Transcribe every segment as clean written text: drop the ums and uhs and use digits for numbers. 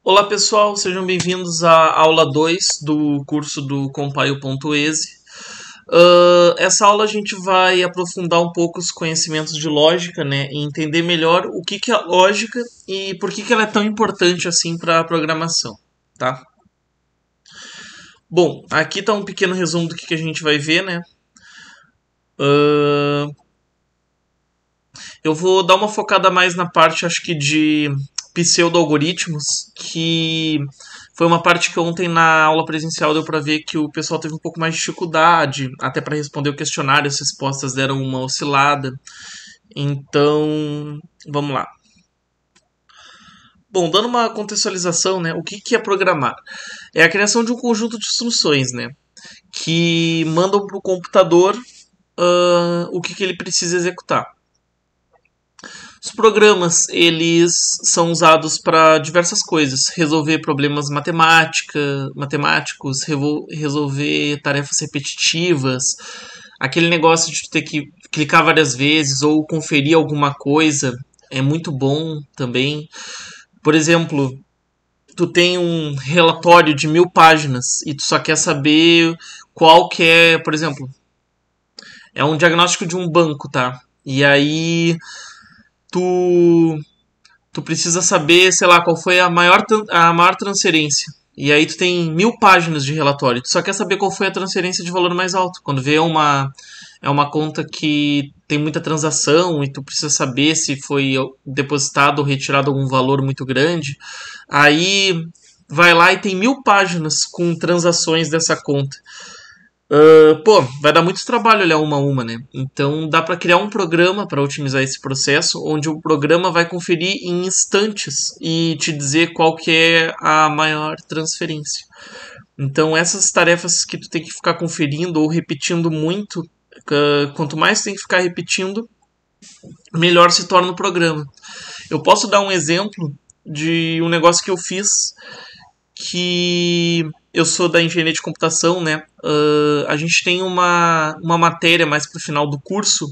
Olá pessoal, sejam bem-vindos à aula 2 do curso do Compile.exe. Essa aula a gente vai aprofundar um pouco os conhecimentos de lógica, né, e entender melhor o que é lógica e por que ela é tão importante assim para a programação, tá? Bom, aqui está um pequeno resumo do que a gente vai ver, né? Eu vou dar uma focada mais na parte, acho que de pseudo-algoritmos, que foi uma parte que ontem na aula presencial deu para ver que o pessoal teve um pouco mais de dificuldade, até para responder o questionário, as respostas deram uma oscilada. Então, vamos lá. Bom, dando uma contextualização, né, o que é programar? É a criação de um conjunto de instruções, né, que mandam para o computador o que ele precisa executar. Os programas, eles são usados para diversas coisas. Resolver problemas matemáticos, resolver tarefas repetitivas. Aquele negócio de ter que clicar várias vezes ou conferir alguma coisa é muito bom também. Por exemplo, tu tem um relatório de 1000 páginas e tu só quer saber qual que é, por exemplo, é um diagnóstico de um banco, tá? E aí tu precisa saber, sei lá, qual foi a maior transferência. E aí tu tem 1000 páginas de relatório. Tu só quer saber qual foi a transferência de valor mais alto. Quando vê é uma conta que tem muita transação e tu precisa saber se foi depositado ou retirado algum valor muito grande. Aí vai lá e tem 1000 páginas com transações dessa conta. Vai dar muito trabalho olhar uma a uma, né? Então dá para criar um programa para otimizar esse processo, onde o programa vai conferir em instantes e te dizer qual que é a maior transferência. Então essas tarefas que tu tem que ficar conferindo ou repetindo muito, quanto mais tu tem que ficar repetindo, melhor se torna o programa. Eu posso dar um exemplo de um negócio que eu fiz, que eu sou da engenharia de computação, né? A gente tem uma matéria mais pro final do curso,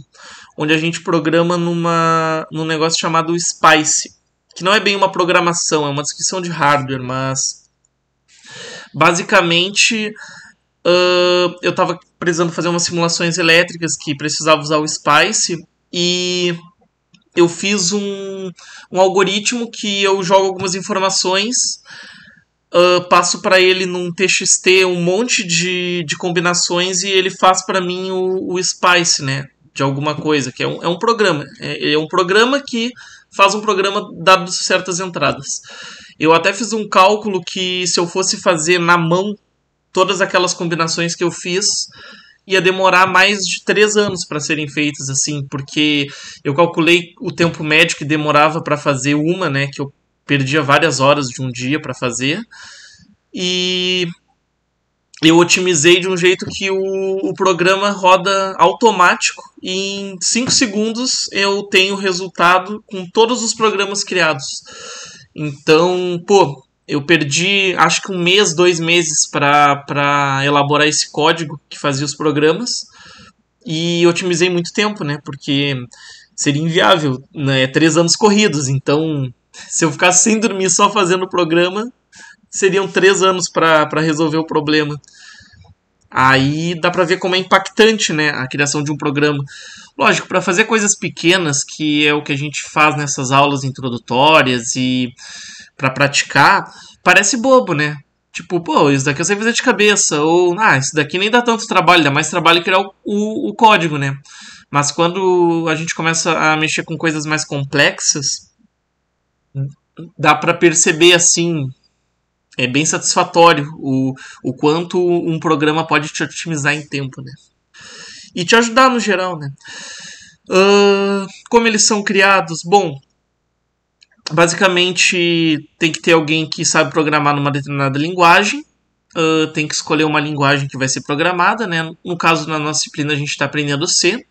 onde a gente programa num negócio chamado SPICE, que não é bem uma programação, é uma descrição de hardware, mas basicamente eu estava precisando fazer umas simulações elétricas que precisava usar o SPICE e eu fiz um algoritmo que eu jogo algumas informações, passo para ele num TXT um monte de combinações e ele faz para mim o SPICE, né, de alguma coisa, que é um programa. É um programa que faz um programa dado certas entradas. Eu até fiz um cálculo que se eu fosse fazer na mão todas aquelas combinações que eu fiz, ia demorar mais de 3 anos para serem feitas, assim, porque eu calculei o tempo médio que demorava para fazer uma, né, que eu perdia várias horas de um dia para fazer, e eu otimizei de um jeito que o programa roda automático e em 5 segundos eu tenho o resultado com todos os programas criados. Então, eu perdi acho que 1 mês, 2 meses para elaborar esse código que fazia os programas e otimizei muito tempo, né? Porque seria inviável, né? 3 anos corridos, então se eu ficasse sem dormir só fazendo o programa, seriam 3 anos para resolver o problema. Aí dá para ver como é impactante, né, a criação de um programa. Lógico, para fazer coisas pequenas, que é o que a gente faz nessas aulas introdutórias e para praticar, parece bobo, né? Tipo, isso daqui eu sei fazer de cabeça. Ou, isso daqui nem dá tanto trabalho, dá mais trabalho criar o código, né? Mas quando a gente começa a mexer com coisas mais complexas, dá para perceber, assim, é bem satisfatório o quanto um programa pode te otimizar em tempo, né? E te ajudar no geral, né? Como eles são criados? Bom, basicamente tem que ter alguém que sabe programar numa determinada linguagem, tem que escolher uma linguagem que vai ser programada, né? No caso, na nossa disciplina, a gente está aprendendo C.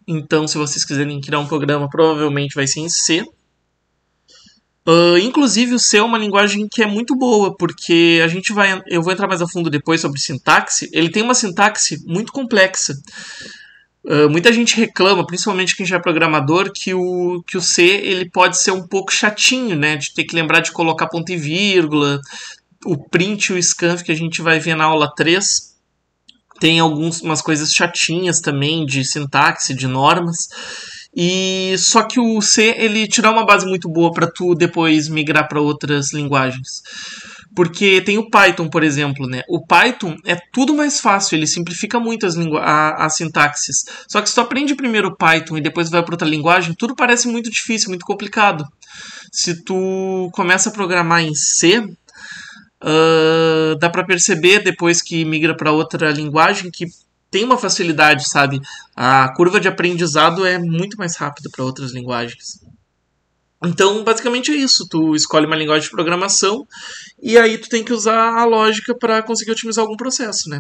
Então, se vocês quiserem criar um programa, provavelmente vai ser em C. Inclusive, o C é uma linguagem que é muito boa, porque eu vou entrar mais a fundo depois sobre sintaxe. Ele tem uma sintaxe muito complexa. Muita gente reclama, principalmente quem já é programador, que o C ele pode ser um pouco chatinho, né? De ter que lembrar de colocar ponto e vírgula, o print e o scanf que a gente vai ver na aula 3. Tem umas coisas chatinhas também de sintaxe, de normas. E só que o C ele te dá uma base muito boa para tu depois migrar para outras linguagens. Porque tem o Python, por exemplo, né? O Python é tudo mais fácil, ele simplifica muito as sintaxes. Só que se tu aprende primeiro o Python e depois vai para outra linguagem, tudo parece muito difícil, muito complicado. Se tu começa a programar em C, dá para perceber depois que migra para outra linguagem que tem uma facilidade, sabe? A curva de aprendizado é muito mais rápida para outras linguagens. Então, basicamente é isso. Tu escolhe uma linguagem de programação e aí tu tem que usar a lógica para conseguir otimizar algum processo, né?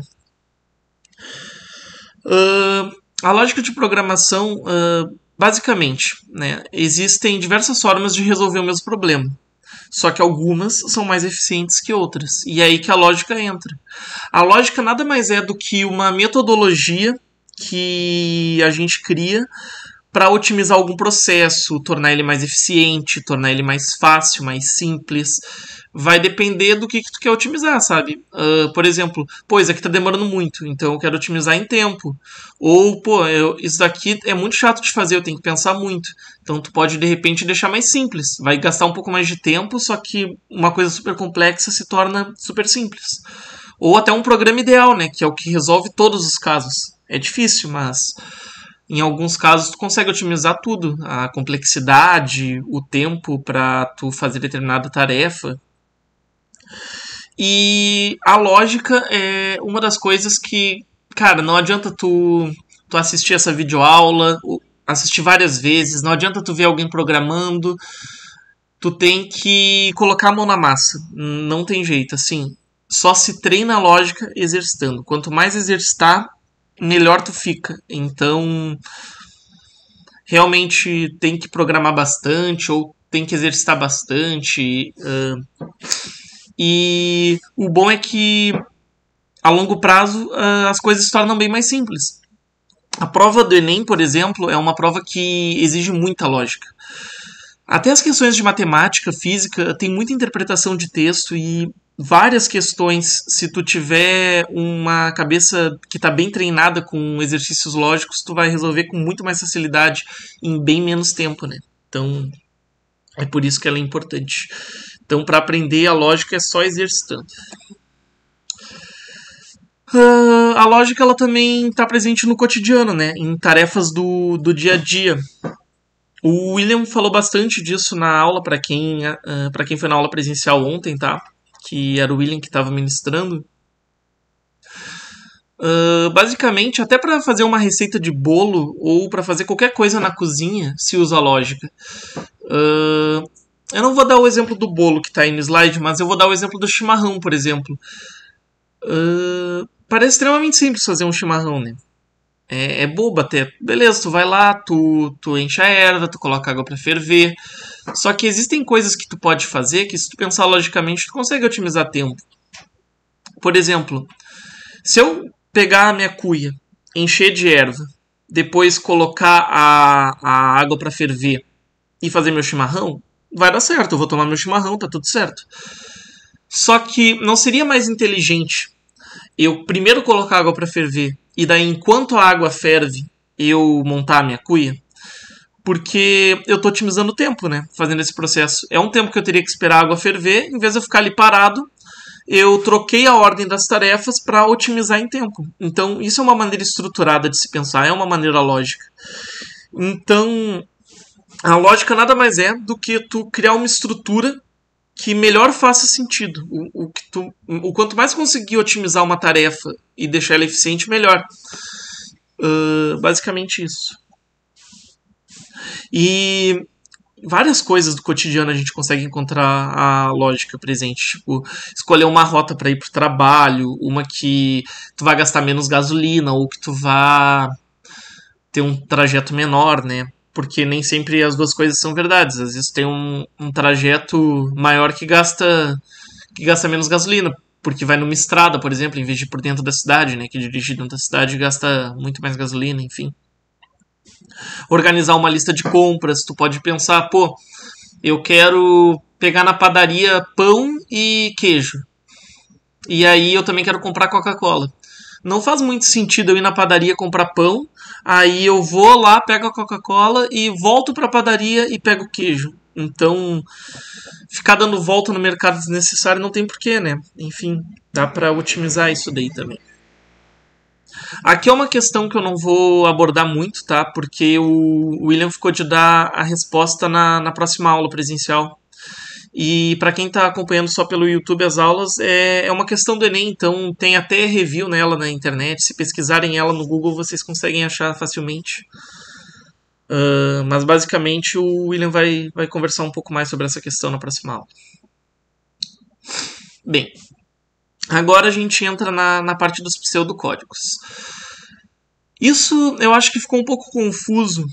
A lógica de programação, basicamente, né, existem diversas formas de resolver o mesmo problema. Só que algumas são mais eficientes que outras. E é aí que a lógica entra. A lógica nada mais é do que uma metodologia que a gente cria para otimizar algum processo, tornar ele mais eficiente, tornar ele mais fácil, mais simples. Vai depender do que tu quer otimizar, sabe? Por exemplo, isso aqui tá demorando muito, então eu quero otimizar em tempo. Ou, isso daqui é muito chato de fazer, eu tenho que pensar muito. Então tu pode, de repente, deixar mais simples. Vai gastar um pouco mais de tempo, só que uma coisa super complexa se torna super simples. Ou até um programa ideal, né? Que é o que resolve todos os casos. É difícil, mas em alguns casos tu consegue otimizar tudo. A complexidade, o tempo para tu fazer determinada tarefa. E a lógica é uma das coisas que, cara, não adianta tu assistir essa videoaula, assistir várias vezes, não adianta tu ver alguém programando, tu tem que colocar a mão na massa. Não tem jeito, assim. Só se treina a lógica exercitando. Quanto mais exercitar, melhor tu fica. Então, realmente tem que programar bastante ou tem que exercitar bastante. E o bom é que a longo prazo as coisas se tornam bem mais simples. A prova do Enem, por exemplo, é uma prova que exige muita lógica. Até as questões de matemática, física, tem muita interpretação de texto e várias questões, se tu tiver uma cabeça que está bem treinada com exercícios lógicos, tu vai resolver com muito mais facilidade em bem menos tempo, né? Então, é por isso que ela é importante. Então, para aprender a lógica é só exercitando. A lógica ela também está presente no cotidiano, né? Em tarefas do dia a dia. O William falou bastante disso na aula, para quem foi na aula presencial ontem, tá? Que era o William que estava ministrando. Basicamente, até para fazer uma receita de bolo ou para fazer qualquer coisa na cozinha, se usa lógica. Eu não vou dar o exemplo do bolo que está aí no slide, mas eu vou dar o exemplo do chimarrão, por exemplo. Parece extremamente simples fazer um chimarrão, né? É bobo até. Beleza, tu vai lá, tu enche a erva, tu coloca água para ferver. Só que existem coisas que tu pode fazer que, se tu pensar logicamente, tu consegue otimizar tempo. Por exemplo, se eu pegar a minha cuia, encher de erva, depois colocar a água para ferver e fazer meu chimarrão, vai dar certo, eu vou tomar meu chimarrão, tá tudo certo. Só que não seria mais inteligente eu primeiro colocar água para ferver e daí, enquanto a água ferve, eu montar a minha cuia? Porque eu tô otimizando o tempo, né? Fazendo esse processo. É um tempo que eu teria que esperar a água ferver, em vez de eu ficar ali parado, eu troquei a ordem das tarefas para otimizar em tempo. Então, isso é uma maneira estruturada de se pensar, é uma maneira lógica. Então, a lógica nada mais é do que tu criar uma estrutura que melhor faça sentido. O quanto mais conseguir otimizar uma tarefa e deixar ela eficiente, melhor. Basicamente isso. E várias coisas do cotidiano a gente consegue encontrar a lógica presente. Tipo, escolher uma rota para ir pro trabalho, uma que tu vai gastar menos gasolina, ou que tu vai ter um trajeto menor, né? Porque nem sempre as duas coisas são verdades. Às vezes tem um trajeto maior que gasta menos gasolina, porque vai numa estrada, por exemplo, em vez de ir por dentro da cidade, né? Que dirigir dentro da cidade gasta muito mais gasolina, enfim. organizar uma lista de compras. Tu pode pensar, pô, eu quero pegar na padaria pão e queijo. E aí eu também quero comprar Coca-Cola. Não faz muito sentido eu ir na padaria comprar pão, aí eu vou lá, pego a Coca-Cola e volto pra padaria e pego o queijo. Então, ficar dando volta no mercado desnecessário não tem porquê, né? Enfim, dá pra otimizar isso daí também. Aqui é uma questão que eu não vou abordar muito, tá? Porque o William ficou de dar a resposta na próxima aula presencial. E para quem está acompanhando só pelo YouTube as aulas, é uma questão do Enem, então tem até review nela na internet. Se pesquisarem ela no Google, vocês conseguem achar facilmente. Mas basicamente o William vai conversar um pouco mais sobre essa questão na próxima aula. Bem, agora a gente entra na parte dos pseudocódigos. Isso eu acho que ficou um pouco confuso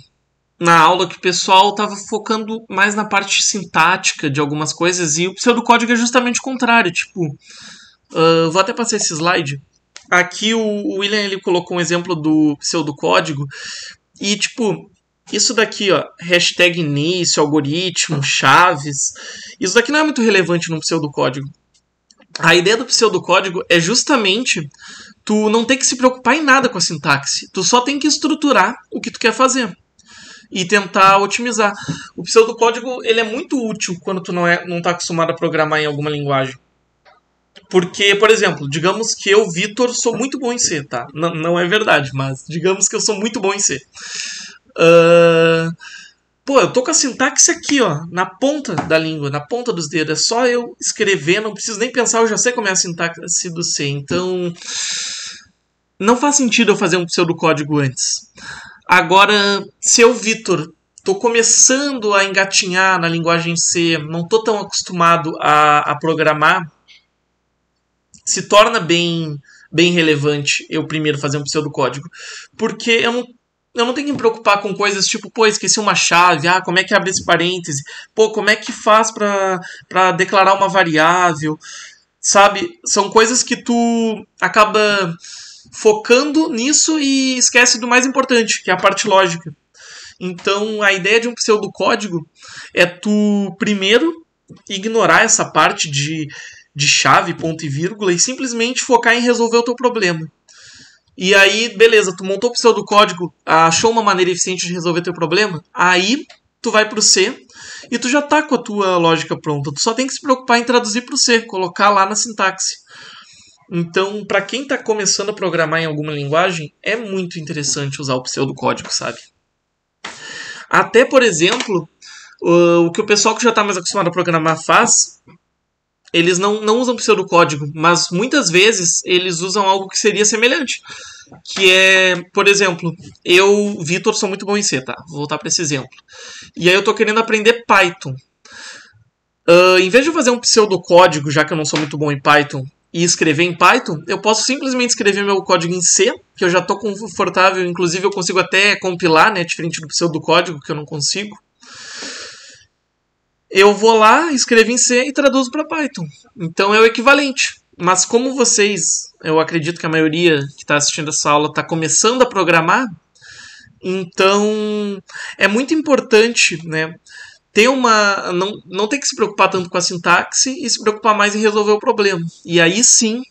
na aula, que o pessoal estava focando mais na parte sintática de algumas coisas, e o pseudocódigo é justamente o contrário. Tipo, vou até passar esse slide. Aqui o William ele colocou um exemplo do pseudocódigo, e tipo, isso daqui, ó, hashtag início, algoritmo, chaves, isso daqui não é muito relevante no pseudocódigo. A ideia do pseudocódigo é justamente tu não ter que se preocupar em nada com a sintaxe, tu só tem que estruturar o que tu quer fazer e tentar otimizar. O pseudocódigo ele é muito útil quando tu não tá acostumado a programar em alguma linguagem. Porque, por exemplo, digamos que eu, Vitor, sou muito bom em C, tá? Não é verdade, mas digamos que eu sou muito bom em C. Pô, eu tô com a sintaxe aqui, ó, na ponta da língua, na ponta dos dedos. É só eu escrever, não preciso nem pensar, eu já sei como é a sintaxe do C. Então, não faz sentido eu fazer um pseudocódigo antes. Agora, se eu, Vitor, tô começando a engatinhar na linguagem C, não tô tão acostumado a programar, se torna bem relevante eu primeiro fazer um pseudocódigo. Porque eu não tenho que me preocupar com coisas tipo, pô, esqueci uma chave, como é que abre esse parêntese? Pô, como é que faz pra declarar uma variável? Sabe? São coisas que tu acaba focando nisso e esquece do mais importante, que é a parte lógica. Então, a ideia de um pseudocódigo é tu, primeiro, ignorar essa parte de chave, ponto e vírgula, e simplesmente focar em resolver o teu problema. E aí, beleza, tu montou o pseudocódigo, achou uma maneira eficiente de resolver teu problema, aí tu vai pro C e tu já tá com a tua lógica pronta. Tu só tem que se preocupar em traduzir pro C, colocar lá na sintaxe. Então, para quem está começando a programar em alguma linguagem, é muito interessante usar o pseudocódigo, sabe? Até, por exemplo, o que o pessoal que já está mais acostumado a programar faz, eles não usam pseudocódigo, mas muitas vezes eles usam algo que seria semelhante. Que é, por exemplo, eu, Vitor, sou muito bom em C, tá? Vou voltar para esse exemplo. E aí eu estou querendo aprender Python. Em vez de eu fazer um pseudocódigo, já que eu não sou muito bom em Python, e escrever em Python, eu posso simplesmente escrever meu código em C, que eu já estou confortável, inclusive eu consigo até compilar, né, diferente do pseudocódigo, que eu não consigo. Eu vou lá, escrevo em C e traduzo para Python. Então é o equivalente. Mas como vocês, eu acredito que a maioria que está assistindo essa aula está começando a programar, então é muito importante, né, ter não ter que se preocupar tanto com a sintaxe e se preocupar mais em resolver o problema. E aí sim,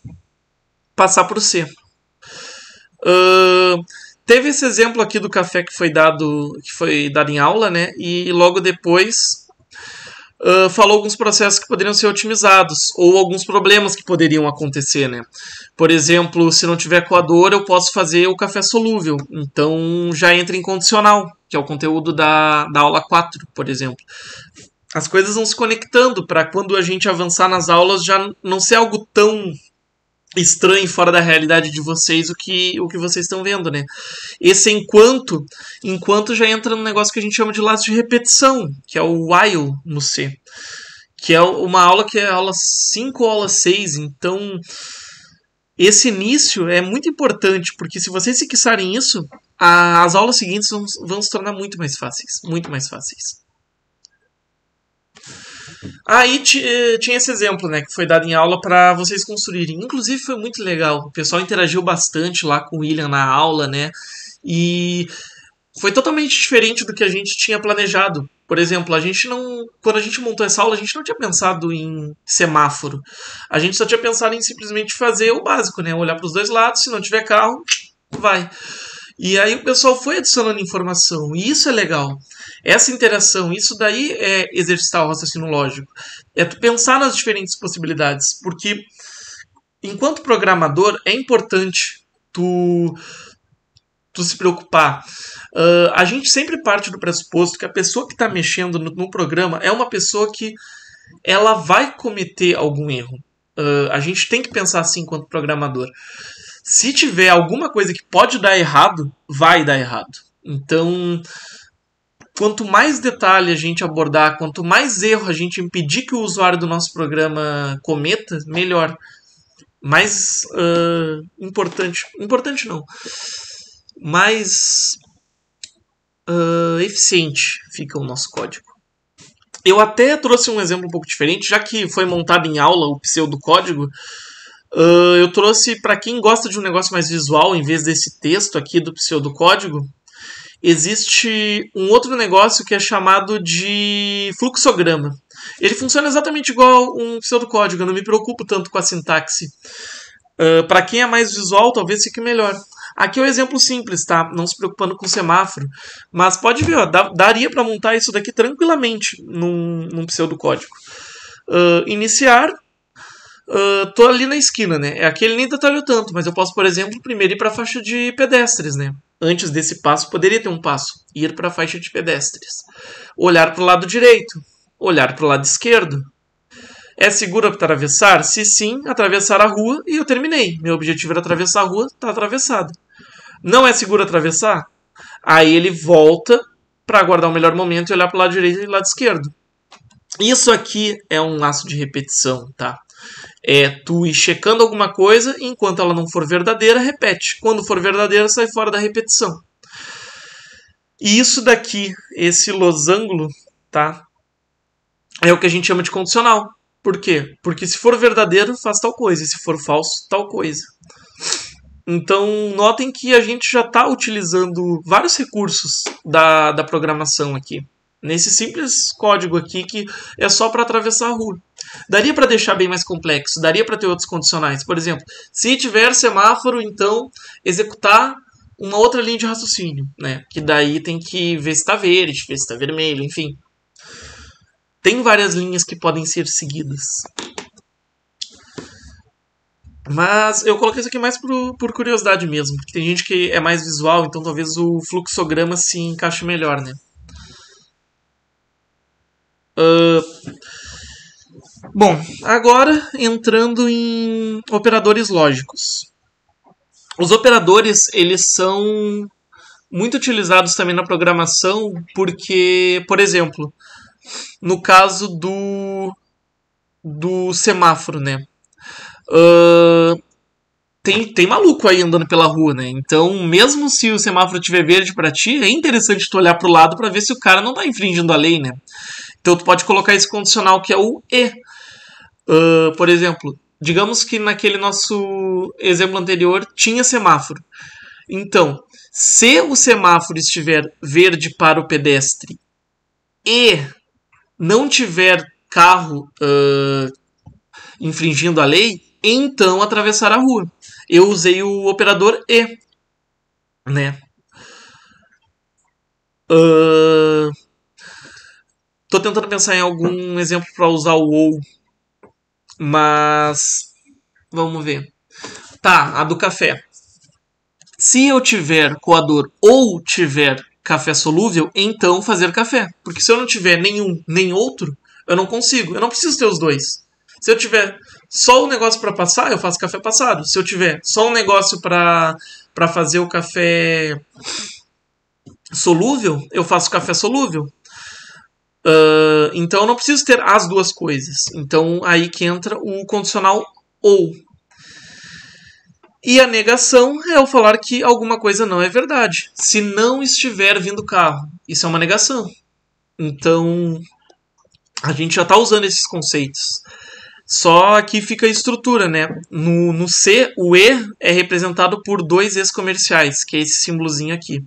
passar para o C. Teve esse exemplo aqui do café que foi dado em aula, né? E logo depois falou alguns processos que poderiam ser otimizados ou alguns problemas que poderiam acontecer, né? Por exemplo, se não tiver coador, eu posso fazer o café solúvel. Então já entra em condicional, que é o conteúdo da aula 4, por exemplo. As coisas vão se conectando para quando a gente avançar nas aulas já não ser algo tão estranho, fora da realidade de vocês, o que vocês estão vendo, né? Esse enquanto já entra no negócio que a gente chama de laço de repetição, que é o while no C. Que é uma aula que é aula 5 ou aula 6, então esse início é muito importante, porque se vocês fixarem isso, as aulas seguintes vão se tornar muito mais fáceis. Muito mais fáceis. Aí tinha esse exemplo, né, que foi dado em aula para vocês construírem. Inclusive foi muito legal. O pessoal interagiu bastante lá com o William na aula, né? E foi totalmente diferente do que a gente tinha planejado. Por exemplo, quando a gente montou essa aula, a gente não tinha pensado em semáforo. A gente só tinha pensado em simplesmente fazer o básico, né? Olhar para os dois lados, se não tiver carro, vai. E aí o pessoal foi adicionando informação, e isso é legal. Essa interação, isso daí é exercitar o raciocínio lógico. É tu pensar nas diferentes possibilidades, porque enquanto programador é importante tu se preocupar. A gente sempre parte do pressuposto que a pessoa que está mexendo no programa é uma pessoa que ela vai cometer algum erro. A gente tem que pensar assim enquanto programador. Se tiver alguma coisa que pode dar errado, vai dar errado. Então, quanto mais detalhe a gente abordar, quanto mais erro a gente impedir que o usuário do nosso programa cometa, melhor. Mais importante não, mais eficiente fica o nosso código. Eu até trouxe um exemplo um pouco diferente, já que foi montado em aula o pseudocódigo. Eu trouxe para quem gosta de um negócio mais visual, em vez desse texto aqui do pseudocódigo, existe um outro negócio que é chamado de fluxograma. Ele funciona exatamente igual um pseudocódigo, eu não me preocupo tanto com a sintaxe. Para quem é mais visual, talvez fique melhor. Aqui é um exemplo simples, tá? Não se preocupando com semáforo. Mas pode ver, ó, daria para montar isso daqui tranquilamente num pseudocódigo. Iniciar. Tô ali na esquina, né? Aqui ele nem detalhou tanto, mas eu posso, por exemplo, primeiro ir para a faixa de pedestres, né? Antes desse passo, poderia ter um passo. Ir para a faixa de pedestres. Olhar para o lado direito. Olhar para o lado esquerdo. É seguro atravessar? Se sim, atravessar a rua e eu terminei. Meu objetivo era atravessar a rua, está atravessado. Não é seguro atravessar? Aí ele volta para aguardar o melhor momento e olhar para o lado direito e o lado esquerdo. Isso aqui é um laço de repetição, tá? É tu ir checando alguma coisa e enquanto ela não for verdadeira, repete. Quando for verdadeira, sai fora da repetição. E isso daqui, esse losango, tá? É o que a gente chama de condicional. Por quê? Porque se for verdadeiro, faz tal coisa. E se for falso, tal coisa. Então, notem que a gente já está utilizando vários recursos da programação aqui. Nesse simples código aqui que é só para atravessar a rua. Daria para deixar bem mais complexo. Daria para ter outros condicionais. Por exemplo, se tiver semáforo, então executar uma outra linha de raciocínio, né? Que daí tem que ver se está verde, ver se está vermelho, enfim. Tem várias linhas que podem ser seguidas. Mas eu coloquei isso aqui mais por curiosidade mesmo. Porque tem gente que é mais visual, então talvez o fluxograma se encaixe melhor, né? Bom, agora entrando em operadores lógicos. Os operadores, eles são muito utilizados também na programação porque, por exemplo, no caso do semáforo, né? Tem maluco aí andando pela rua, né? Então, mesmo se o semáforo estiver verde para ti, é interessante tu olhar pro lado para ver se o cara não tá infringindo a lei, né? Então, tu pode colocar esse condicional que é o E. Por exemplo, digamos que naquele nosso exemplo anterior tinha semáforo. Então, se o semáforo estiver verde para o pedestre e não tiver carro infringindo a lei, então atravessar a rua. Eu usei o operador E, né? Tô tentando pensar em algum exemplo para usar o OU, mas vamos ver. Tá, a do café. Se eu tiver coador ou tiver café solúvel, então fazer café. Porque se eu não tiver nenhum nem outro, eu não consigo. Eu não preciso ter os dois. Se eu tiver só o negócio para passar, eu faço café passado. Se eu tiver só um negócio para fazer o café solúvel, eu faço café solúvel. Então eu não preciso ter as duas coisas. Então aí que entra o condicional ou. E a negação é eu falar que alguma coisa não é verdade. Se não estiver vindo carro, isso é uma negação. Então a gente já está usando esses conceitos. Só aqui fica a estrutura, né? No C, o E é representado por dois E's comerciais, que é esse símbolozinho aqui.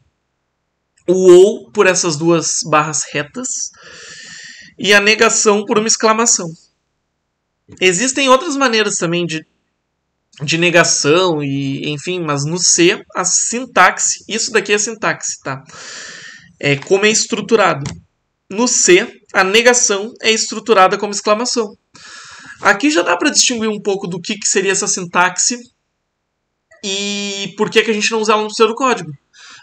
o ou por essas duas barras retas e a negação por uma exclamação. Existem outras maneiras também de negação e enfim, mas no C a sintaxe, isso daqui é sintaxe, tá? É como é estruturado. No C a negação é estruturada como exclamação. Aqui já dá para distinguir um pouco do que seria essa sintaxe e por que a gente não usa ela no pseudocódigo.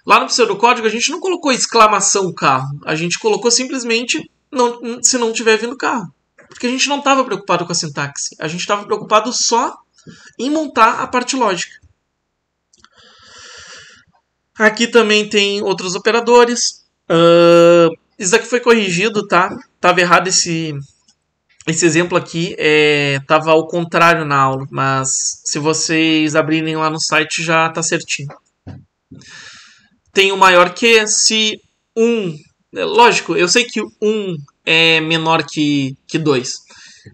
Lá no pseudocódigo a gente não colocou exclamação carro, a gente colocou simplesmente não, se não tiver vindo carro. Porque a gente não estava preocupado com a sintaxe, a gente estava preocupado só em montar a parte lógica. Aqui também tem outros operadores. Isso aqui foi corrigido, tá? Tava errado esse exemplo aqui. Tava ao contrário na aula, mas se vocês abrirem lá no site já tá certinho. Tem o maior que, se 1... Lógico, eu sei que 1 é menor que 2.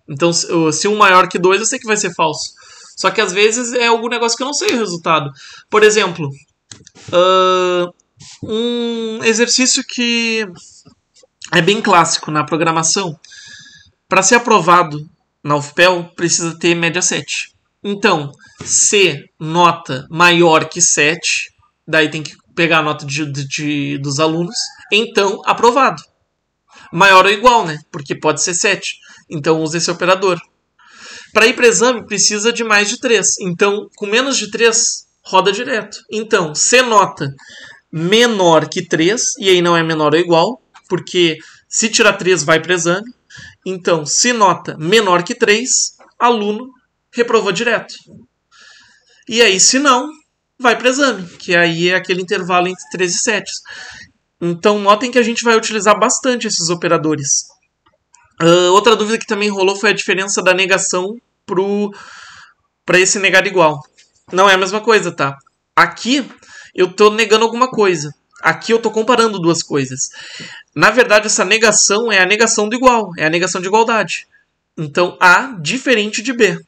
Então, se 1 maior que 2, eu sei que vai ser falso. Só que às vezes é algum negócio que eu não sei o resultado. Por exemplo, um exercício que é bem clássico na programação. Para ser aprovado na UFPEL, precisa ter média 7. Então, se nota maior que 7, daí tem que pegar a nota dos alunos, então aprovado. Maior ou igual, né? Porque pode ser 7. Então usa esse operador. Para ir para exame, precisa de mais de 3. Então, com menos de 3, roda direto. Então, se nota menor que 3, e aí não é menor ou igual, porque se tirar 3 vai para exame. Então, se nota menor que 3, aluno reprovou direto. E aí, se não, vai para exame, que aí é aquele intervalo entre 3 e 7. Então, notem que a gente vai utilizar bastante esses operadores. Outra dúvida que também rolou foi a diferença da negação para esse negar igual. Não é a mesma coisa, tá? Aqui eu estou negando alguma coisa. Aqui eu estou comparando duas coisas. Na verdade, essa negação é a negação do igual, é a negação de igualdade. Então, A diferente de B.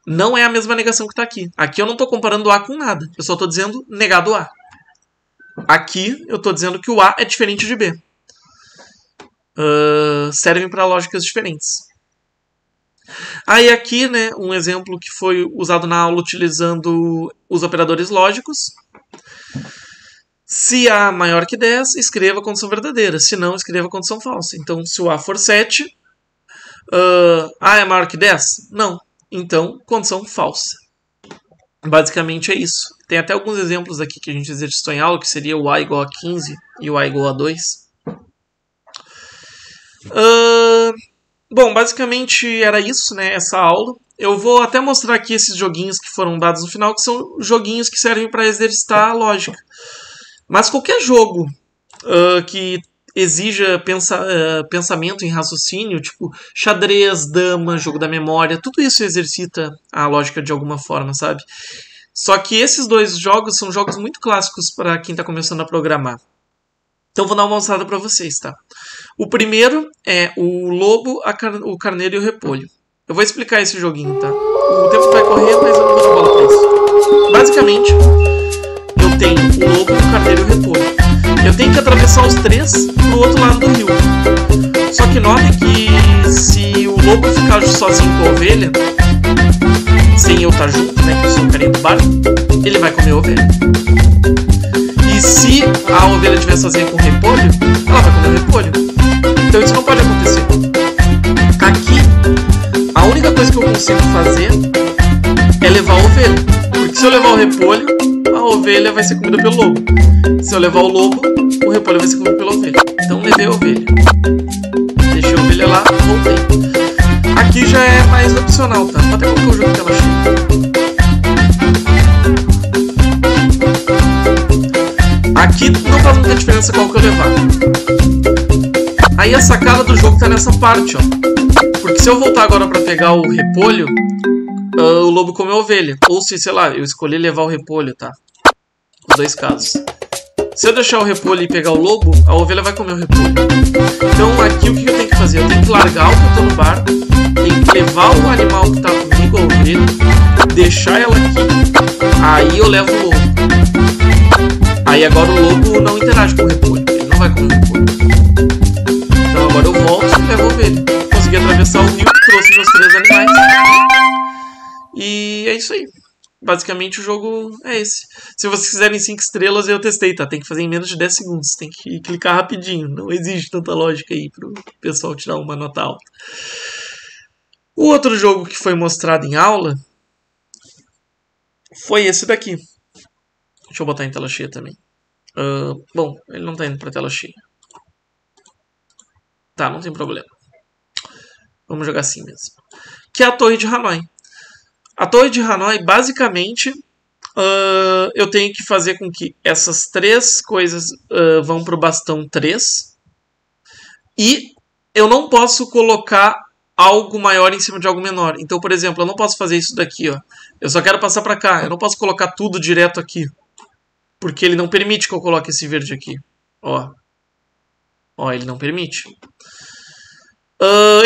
Não é a mesma negação que está aqui. Aqui eu não estou comparando A com nada. Eu só estou dizendo negado A. Aqui eu estou dizendo que o A é diferente de B. Servem para lógicas diferentes. Aí aqui, né, um exemplo que foi usado na aula utilizando os operadores lógicos. Se A maior que 10, escreva a condição verdadeira. Se não, escreva a condição falsa. Então, se o A for 7, A é maior que 10? Não. Então, condição falsa. Basicamente é isso. Tem até alguns exemplos aqui que a gente exercitou em aula, que seria o A igual a 15 e o A igual a 2. Bom, basicamente era isso, né, essa aula. Eu vou até mostrar aqui esses joguinhos que foram dados no final, que são joguinhos que servem para exercitar a lógica. Mas qualquer jogo que exija pensamento em raciocínio, tipo xadrez, dama, jogo da memória, tudo isso exercita a lógica de alguma forma, sabe? Só que esses dois jogos são jogos muito clássicos para quem está começando a programar. Então vou dar uma mostrada para vocês, tá? O primeiro é o lobo, o carneiro e o repolho. Eu vou explicar esse joguinho, tá? O tempo vai correr, mas eu não vou dar bola pra isso. Basicamente, eu tenho o lobo, o carneiro e o repolho. Eu tenho que atravessar os três pro outro lado do rio. Só que notem que se o lobo ficar sozinho com a ovelha, sem eu estar junto, né, que eu sou o carinha do barco, ele vai comer a ovelha. E se a ovelha estiver sozinha com o repolho, ela vai comer o repolho. Então isso não pode acontecer. Aqui, a única coisa que eu consigo fazer é levar a ovelha. Porque se eu levar o repolho, a ovelha vai ser comida pelo lobo. Se eu levar o lobo, o repolho vai ser comido pela ovelha. Então levei a ovelha. Deixei a ovelha lá, voltei. Aqui já é mais opcional, tá? Vou até colocar o jogo que ela chega. Aqui não faz muita diferença qual que eu levar. Aí a sacada do jogo tá nessa parte, ó. Porque se eu voltar agora pra pegar o repolho, o lobo comeu a ovelha. Ou se, sei lá, eu escolhi levar o repolho, tá? Os dois casos. Se eu deixar o repolho e pegar o lobo, a ovelha vai comer o repolho. Então aqui o que eu tenho que fazer? Eu tenho que largar o que eu tô no barco, tenho que levar o animal que tá comigo, a ovelha, deixar ela aqui, aí eu levo o lobo. Aí Aí agora o lobo não interage com o repolho, ele não vai comer o repolho. Então agora eu volto e levo a ovelha. Consegui atravessar o rio, trouxe meus 3 animais. E é isso aí. Basicamente o jogo é esse. Se vocês quiserem 5 estrelas, eu testei, tá? Tem que fazer em menos de 10 segundos. Tem que clicar rapidinho. Não existe tanta lógica aí pro pessoal tirar uma nota alta. O outro jogo que foi mostrado em aula foi esse daqui. Deixa eu botar em tela cheia também. Bom, ele não tá indo pra tela cheia. Tá, não tem problema. Vamos jogar assim mesmo. Que é a Torre de Hanoi. A Torre de Hanoi, basicamente, eu tenho que fazer com que essas 3 coisas vão pro bastão 3. E eu não posso colocar algo maior em cima de algo menor. Então, por exemplo, eu não posso fazer isso daqui, ó. Eu só quero passar pra cá. Eu não posso colocar tudo direto aqui. Porque ele não permite que eu coloque esse verde aqui. Ó. Ó, ele não permite.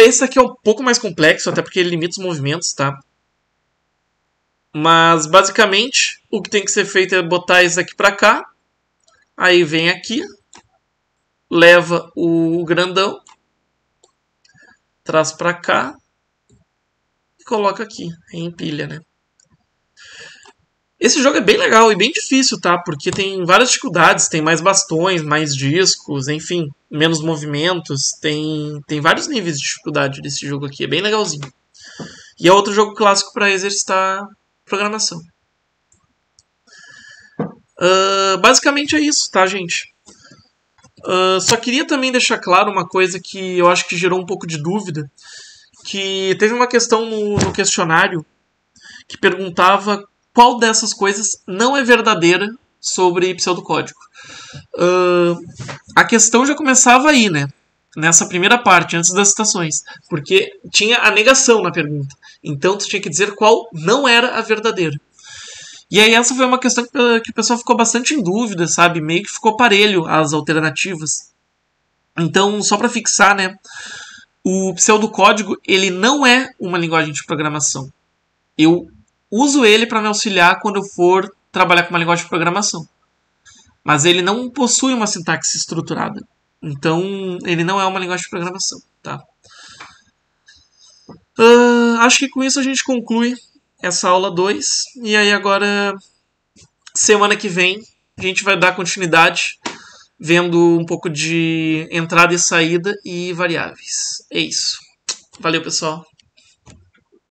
Esse aqui é um pouco mais complexo, até porque ele limita os movimentos, tá? Mas, basicamente, o que tem que ser feito é botar isso aqui pra cá. Aí vem aqui. Leva o grandão. Traz pra cá. E coloca aqui. Empilha, né? Esse jogo é bem legal e bem difícil, tá? Porque tem várias dificuldades. Tem mais bastões, mais discos, enfim. Menos movimentos. Tem vários níveis de dificuldade desse jogo aqui. É bem legalzinho. E é outro jogo clássico para exercitar programação. Basicamente é isso, tá, gente? Só queria também deixar claro uma coisa que eu acho que gerou um pouco de dúvida. Que teve uma questão no questionário que perguntava qual dessas coisas não é verdadeira sobre pseudocódigo. A questão já começava aí, né? Nessa primeira parte, antes das citações. Porque tinha a negação na pergunta. Então tu tinha que dizer qual não era a verdadeira. E aí essa foi uma questão que o pessoal ficou bastante em dúvida, sabe? Meio que ficou parelho as alternativas. Então, só para fixar, né? O pseudocódigo, ele não é uma linguagem de programação. Eu uso ele para me auxiliar quando eu for trabalhar com uma linguagem de programação. Mas ele não possui uma sintaxe estruturada. Então, ele não é uma linguagem de programação, tá? Acho que com isso a gente conclui essa aula 2. E aí agora, semana que vem, a gente vai dar continuidade vendo um pouco de entrada e saída e variáveis. É isso. Valeu, pessoal.